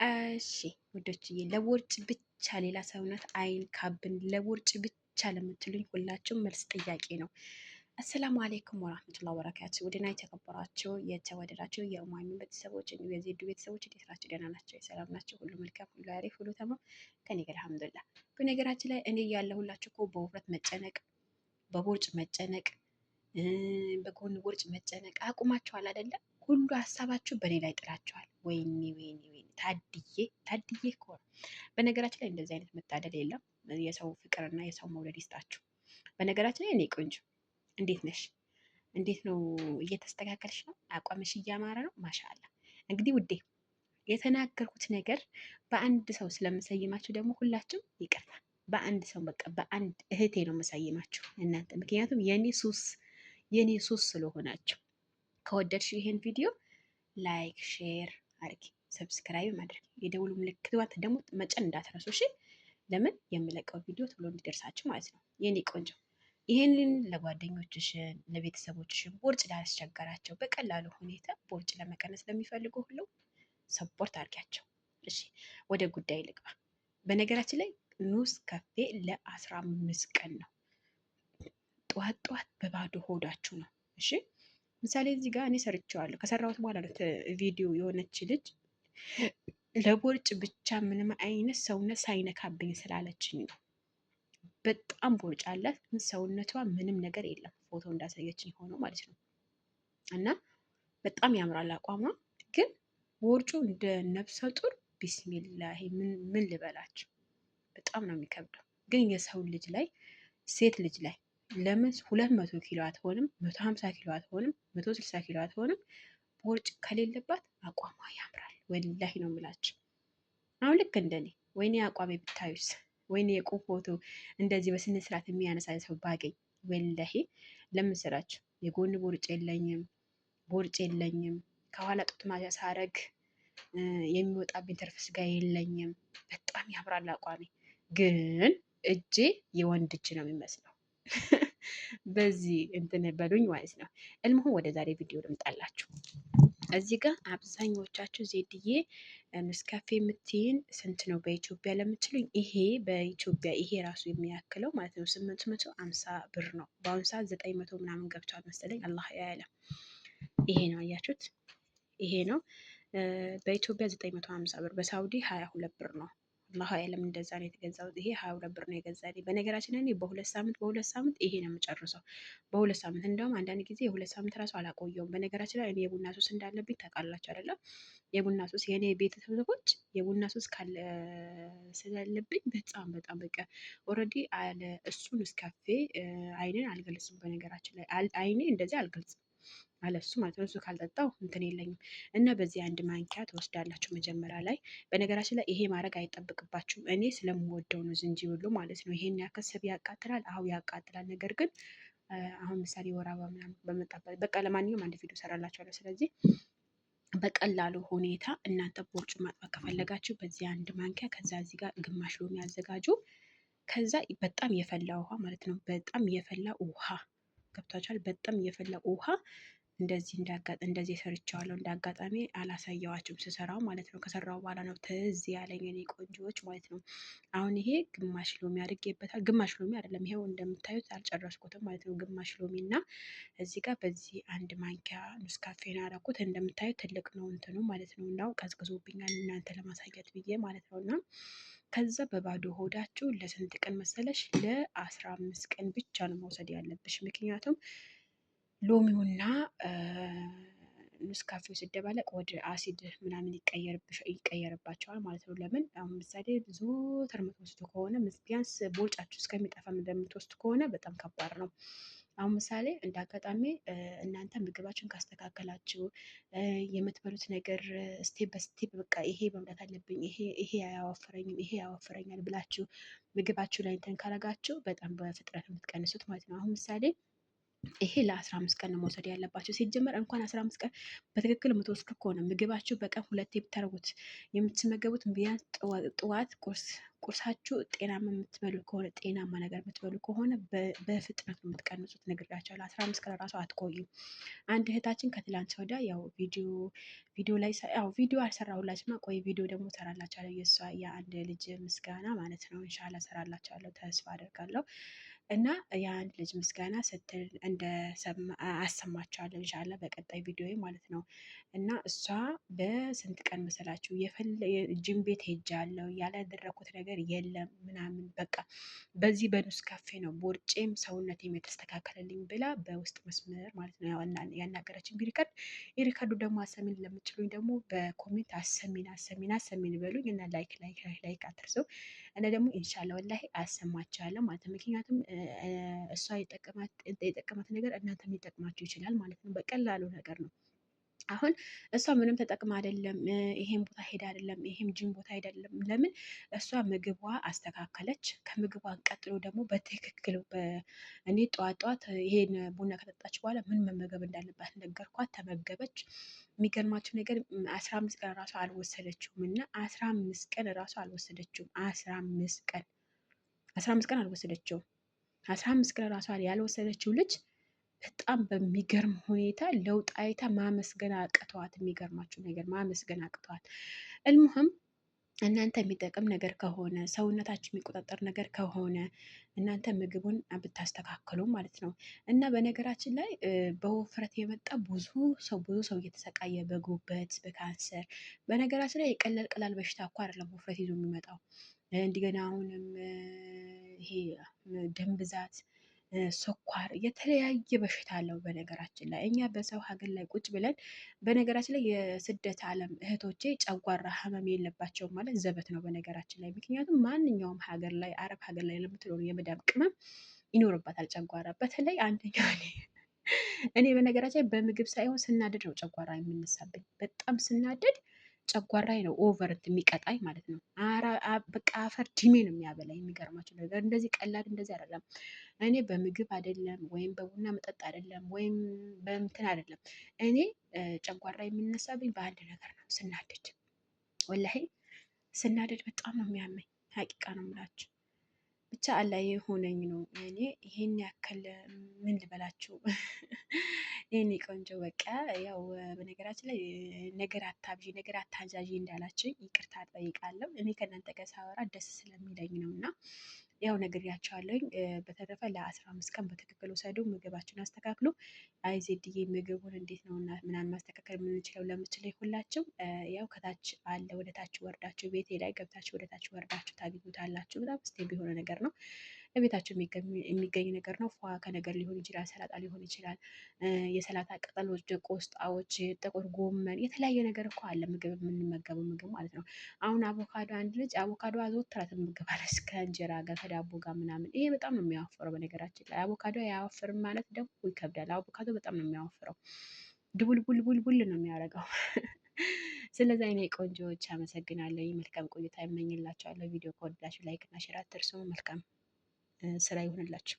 እሺ ውዶችዬ፣ ለቦርጭ ብቻ ሌላ ሰውነት አይንካብን፣ ለቦርጭ ብቻ ለምትሉኝ ሁላችሁም መልስ ጥያቄ ነው። አሰላሙ አሌይኩም ወራህመቱላሂ ወበረካቱ። ውድና የተከበራችሁ የተወደዳችሁ የኡማሚን ቤተሰቦች እንዲሁም የዜዱ ቤተሰቦች እንዴት ናቸው? ደህና ናቸው? የሰላም ናቸው? ሁሉ መልካም፣ ሁሉ አሪፍ፣ ሁሉ ተማም ከኔ ጋር አልሐምዱሊላህ። በነገራችን ላይ እኔ ያለሁላችሁ እኮ በውፍረት መጨነቅ፣ በቦርጭ መጨነቅ፣ በጎን ቦርጭ መጨነቅ አቁማችኋል አይደለም? ሁሉ ሀሳባችሁ በኔ ላይ ጥላችኋል። ወይኔ ወይኔ ወይኔ ታድዬ እኮ ነው። በነገራችን ላይ እንደዚህ አይነት መታደል የለም። የሰው ፍቅርና የሰው መውደድ ይስጣችሁ። በነገራችን ላይ እኔ ቆንጆ እንዴት ነሽ? እንዴት ነው? እየተስተካከልሽ ነው? አቋምሽ እያማረ ነው? ማሻአላ። እንግዲህ ውዴ የተናገርኩት ነገር በአንድ ሰው ስለምሰይማችሁ ደግሞ ሁላችሁም ይቅርታ። በአንድ ሰው በቃ በአንድ እህቴ ነው የምሰይማችሁ እናንተ፣ ምክንያቱም የኔ ሱስ ስለሆናችሁ። ከወደድሽ ይሄን ቪዲዮ ላይክ ሼር አድርጊ፣ ሰብስክራይብ ማድረግ የደውሉ ምልክት ደግሞ መጨን እንዳትረሱ እሺ። ለምን የምለቀው ቪዲዮ ቶሎ እንዲደርሳችሁ ማለት ነው የኔ ቆንጆ። ይሄንን ለጓደኞችሽን ለቤተሰቦችሽን ቦርጭ ላስቸገራቸው በቀላሉ ሁኔታ ቦርጭ ለመቀነስ ለሚፈልጉ ሁሉ ሰፖርት አድርጊያቸው እሺ። ወደ ጉዳይ ልግባ። በነገራችን ላይ ኑስ ካፌ ለ15 ቀን ነው። ጠዋት ጠዋት በባዶ ሆዳችሁ ነው እሺ። ምሳሌ እዚህ ጋር እኔ ሰርቼዋለሁ። ከሰራሁት በኋላ ነው ቪዲዮ የሆነች ልጅ ለቦርጭ ብቻ ምንም አይነት ሰውነት ሳይነካብኝ ስላለችኝ ነው። በጣም ቦርጭ አላት፣ ሰውነቷ ምንም ነገር የለም። ፎቶ እንዳሳየችኝ ሆኖ ማለት ነው። እና በጣም ያምራል አቋሟ። ግን ቦርጩ እንደ ነፍሰ ጡር ቢስሚላሂ ምን ልበላችሁ፣ በጣም ነው የሚከብደው። ግን የሰው ልጅ ላይ ሴት ልጅ ላይ ለምን 200 ኪሎ አትሆንም? 150 ኪሎ አትሆንም? 160 ኪሎ አትሆንም? ቦርጭ ከሌለባት አቋሟ ያምራል። ወላሂ ነው የምላችሁ። አሁን ልክ እንደኔ ወይኔ አቋሜ ብታዩስ፣ ወይኔ የቁም ፎቶ እንደዚህ በስነ ስርዓት የሚያነሳ ሰው ባገኝ ወላሂ። ለምስራችሁ የጎን ቦርጭ የለኝም፣ ቦርጭ የለኝም። ከኋላ ጡት ማስያ ሳረግ የሚወጣብኝ ትርፍ ስጋ የለኝም። በጣም ያምራል አቋሜ። ግን እጄ የወንድ እጅ ነው የሚመስለው። በዚህ እንትን በሉኝ ማለት ነው። እልምሁ ወደ ዛሬ ቪዲዮ ልምጣላችሁ። እዚህ ጋር አብዛኞቻችሁ ዜድዬ ኔስካፌ የምትይን ስንት ነው በኢትዮጵያ ለምትሉኝ፣ ይሄ በኢትዮጵያ ይሄ ራሱ የሚያክለው ማለት ነው 850 ብር ነው። በአሁኑ ሰዓት 900 ምናምን ገብቷል መሰለኝ፣ አላህ ያለም። ይሄ ነው አያችሁት? ይሄ ነው በኢትዮጵያ 950 ብር፣ በሳውዲ 22 ብር ነው። አላህ ያለም እንደዛ ነው የተገዛው። ይሄ 22 ብር ነው የገዛልኝ። በነገራችን እኔ በሁለት ሳምንት ይሄ ነው የምጨርሰው። በሁለት ሳምንት እንደውም አንዳንድ ጊዜ የሁለት ሳምንት ራሱ አላቆየውም። በነገራችን ላይ እኔ የቡና ሱስ እንዳለብኝ ታውቃላችሁ አይደለም? የቡና ሱስ የኔ ቤተሰቦች የቡና ሱስ ካለ ስላለብኝ በጣም በቃ ኦልሬዲ አለ እሱን ኔስካፌ አይኔን አልገልጽም። በነገራችን ላይ አይኔ እንደዚህ አልገልጽም አለሱ ማለት ነው። እሱ ካልጠጣው እንትን የለኝም። እና በዚህ አንድ ማንኪያ ትወስዳላችሁ መጀመሪያ ላይ። በነገራችን ላይ ይሄ ማድረግ አይጠብቅባችሁም። እኔ ስለምወደው ነው ዝንጅብሉ ማለት ነው። ይሄን ያክል ስብ ያቃጥላል? አዎ ያቃጥላል። ነገር ግን አሁን ምሳሌ ወር አበባ ምናምን በመጣበት በቃ ለማንኛውም አንድ ቪዲዮ ሰራላችኋለሁ። ስለዚህ በቀላሉ ሁኔታ እናንተ ቦርጩ ማጥፋት ከፈለጋችሁ በዚህ አንድ ማንኪያ፣ ከዛ እዚህ ጋር ግማሽ ሎሚ ያዘጋጁ። ከዛ በጣም የፈላ ውሃ ማለት ነው። በጣም የፈላ ውሃ ገብታችኋል? በጣም የፈላ ውሃ እንደዚህ ሰርቼዋለሁ። እንደ አጋጣሚ አላሳየዋችሁም ስሰራው ማለት ነው። ከሰራው በኋላ ነው ትዝ ያለኝ የኔ ቆንጆዎች ማለት ነው። አሁን ይሄ ግማሽ ሎሚ አድርጌበታል። ግማሽ ሎሚ አይደለም፣ ይሄው እንደምታዩት አልጨረስኩትም ማለት ነው። ግማሽ ሎሚ እና እዚህ ጋር በዚህ አንድ ማንኪያ ኔስካፌን አደረኩት። እንደምታዩት ትልቅ ነው እንትኑ ማለት ነው። እንዳው ቀዝቅዞብኛል እናንተ ለማሳየት ብዬ ማለት ነው። እና ከዛ በባዶ ሆዳችሁ ለስንት ቀን መሰለሽ? ለ15 ቀን ብቻ ነው መውሰድ ያለብሽ። ምክንያቱም ሎሚውና ኔስካፌው ሲደባለቅ ወደ አሲድ ምናምን ይቀየርባቸዋል ማለት ነው። ለምን አሁን ምሳሌ ብዙ የምትወስዱ ከሆነ ቢያንስ ቦርጫችሁ እስከሚጠፋ እንደምትወስዱ ከሆነ በጣም ከባድ ነው። አሁን ምሳሌ እንደ አጋጣሚ እናንተ ምግባችሁን ካስተካከላችሁ የምትበሉት ነገር ስቴፕ በስቴፕ በቃ ይሄ መምጣት አለብኝ፣ ይሄ አያወፍረኝም፣ ይሄ ያወፍረኛል ብላችሁ ምግባችሁ ላይ እንትን ካረጋችሁ በጣም በፍጥነት የምትቀንሱት ማለት ነው። አሁን ምሳሌ ይሄ ለ15 ቀን ነው መውሰድ ያለባቸው። ሲጀመር እንኳን 15 ቀን በትክክል የምትወስዱ ከሆነ ምግባችሁ በቀን ሁለቴ ብታደርጉት የምትመገቡት ቢያንስ ጠዋት ቁርሳችሁ ጤናማ የምትበሉ ከሆነ ጤናማ ነገር የምትበሉ ከሆነ በፍጥነት ነው የምትቀንሱት። ነግሬያቸዋለሁ። 15 ቀን ራሱ አትቆዩም። አንድ እህታችን ከትላንት ወዲያ ያው ቪዲዮ ላይ ያው ቪዲዮ አልሰራሁላችሁማ። ቆይ ቪዲዮ ደግሞ ሰራላችኋለሁ። የእሷ የአንድ ልጅ ምስጋና ማለት ነው። ኢንሻላህ ሰራላችኋለሁ ተስፋ አደርጋለሁ። እና የአንድ ልጅ ምስጋና ስትል አሰማችኋለሁ ኢንሻላህ በቀጣይ ቪዲዮ ማለት ነው። እና እሷ በስንት ቀን መሰላችሁ ጅም ቤት ሄጃለሁ ያላደረኩት ነገር የለም ምናምን በቃ በዚህ በኑስ ካፌ ነው ቦርጬም ሰውነቴም የተስተካከለልኝ ብላ በውስጥ መስመር ማለት ነው ያናገረችን ቢሪከርድ። የሪከርዱ ደግሞ አሰሚን ለምችሉኝ ደግሞ በኮሜንት አሰሚን በሉኝ እና ላይክ አትርሱ። እና ደግሞ ኢንሻላ ወላሂ አሰማችኋለሁ ማለት ነው። ምክንያቱም እሷ የጠቀማት ነገር እናንተም ሊጠቅማችሁ ይችላል ማለት ነው። በቀላሉ ነገር ነው። አሁን እሷ ምንም ተጠቅማ አይደለም፣ ይሄን ቦታ ሄዳ አይደለም፣ ይሄም ጅም ቦታ ሄዳ አይደለም። ለምን እሷ ምግቧ አስተካከለች። ከምግቧ ቀጥሎ ደግሞ በትክክል እኔ ጠዋት ይሄን ቡና ከጠጣች በኋላ ምን መመገብ እንዳለባት ነገርኳት፣ ተመገበች። የሚገርማቸው ነገር 15 ቀን ራሱ አልወሰደችውም እና 15 ቀን ራሱ አልወሰደችውም። 15 ቀን አልወሰደችውም። 15 ቀን ራሷ ያልወሰደችው ልጅ በጣም በሚገርም ሁኔታ ለውጥ አይታ ማመስገን አቅተዋት። የሚገርማችሁ ነገር ማመስገን አቅተዋት። እልሙህም እናንተ የሚጠቅም ነገር ከሆነ ሰውነታችሁ የሚቆጣጠር ነገር ከሆነ እናንተ ምግቡን ብታስተካክሉ ማለት ነው። እና በነገራችን ላይ በውፍረት የመጣ ብዙ ሰው እየተሰቃየ በጉበት በካንሰር። በነገራችን ላይ ቀላል በሽታ እኮ አይደለም ውፍረት ይዞ የሚመጣው። እንደገና አሁንም ይሄ ደም ብዛት፣ ስኳር፣ የተለያየ በሽታ አለው። በነገራችን ላይ እኛ በሰው ሀገር ላይ ቁጭ ብለን በነገራችን ላይ የስደት ዓለም እህቶቼ ጨጓራ ህመም የለባቸውም ማለት ዘበት ነው። በነገራችን ላይ ምክንያቱም ማንኛውም ሀገር ላይ አረብ ሀገር ላይ ለምትኖሩ የመዳም ቅመም ይኖርባታል ጨጓራ። በተለይ አንደኛው እኔ በነገራችን በምግብ ሳይሆን ስናደድ ነው ጨጓራ የምነሳብኝ። በጣም ስናደድ ጨጓራዬ ነው ኦቨር የሚቀጣኝ ማለት ነው። በቃ አፈር ዲሜ ነው የሚያበላኝ። የሚገርማቸው ነገር እንደዚህ ቀላል እንደዚህ አይደለም። እኔ በምግብ አይደለም ወይም በቡና መጠጥ አይደለም ወይም በእንትን አይደለም። እኔ ጨጓራ የሚነሳብኝ በአንድ ነገር ነው፣ ስናደድ። ወላሂ ስናደድ በጣም ነው የሚያመኝ። ሀቂቃ ነው የምላችሁ። ብቻ አላህ የሆነኝ ነው። እኔ ይሄን ያክል ምን ልበላችሁ የኔ ቆንጆ በቃ ያው በነገራችን ላይ ነገር አታብዢ ነገር አታንዣዢ እንዳላችሁኝ ይቅርታ ጠይቃለሁ። እኔ ከእናንተ ጋር ሳወራ ደስ ስለሚለኝ ነው እና ያው ነግሬያቸዋለሁኝ። በተረፈ ለ15 ቀን በትክክል ውሰዱ፣ ምግባችሁን አስተካክሉ። አይዜድዬ ምግቡን እንዴት ነው እና ምናምን ማስተካከል የምንችለው ለምችል ሁላችሁ ያው ከታች አለ፣ ወደ ታች ወርዳችሁ ቤቴ ላይ ገብታችሁ ወደ ታች ወርዳችሁ ታገኙታላችሁ። በጣም ስቴፕ የሆነ ነገር ነው። በቤታቸው የሚገኝ ነገር ነው። ፏ ከነገር ሊሆን ይችላል፣ ሰላጣ ሊሆን ይችላል፣ የሰላጣ ቅጠሎች፣ ቆስጣዎች፣ ጥቁር ጎመን፣ የተለያየ ነገር እኮ አለ ምግብ የምንመገበው ምግብ ማለት ነው። አሁን አቮካዶ አንድ ልጅ አቮካዶ አዘወትራ ትመገባለች ከእንጀራ ጋር ከዳቦ ጋር ምናምን። ይሄ በጣም ነው የሚያወፍረው። በነገራችን ላይ አቮካዶ አያወፍርም ማለት ደግሞ ይከብዳል። አቮካዶ በጣም ነው የሚያወፍረው። ድቡልቡልቡል ነው የሚያደርገው። ስለዚህ አይኔ ቆንጆዎች አመሰግናለሁ። መልካም ቆይታ ይመኝላቸዋለሁ። ቪዲዮ ከወደዳችሁ ላይክ እና ሼር አትርሱ። መልካም ስራ ይሁንላችሁ።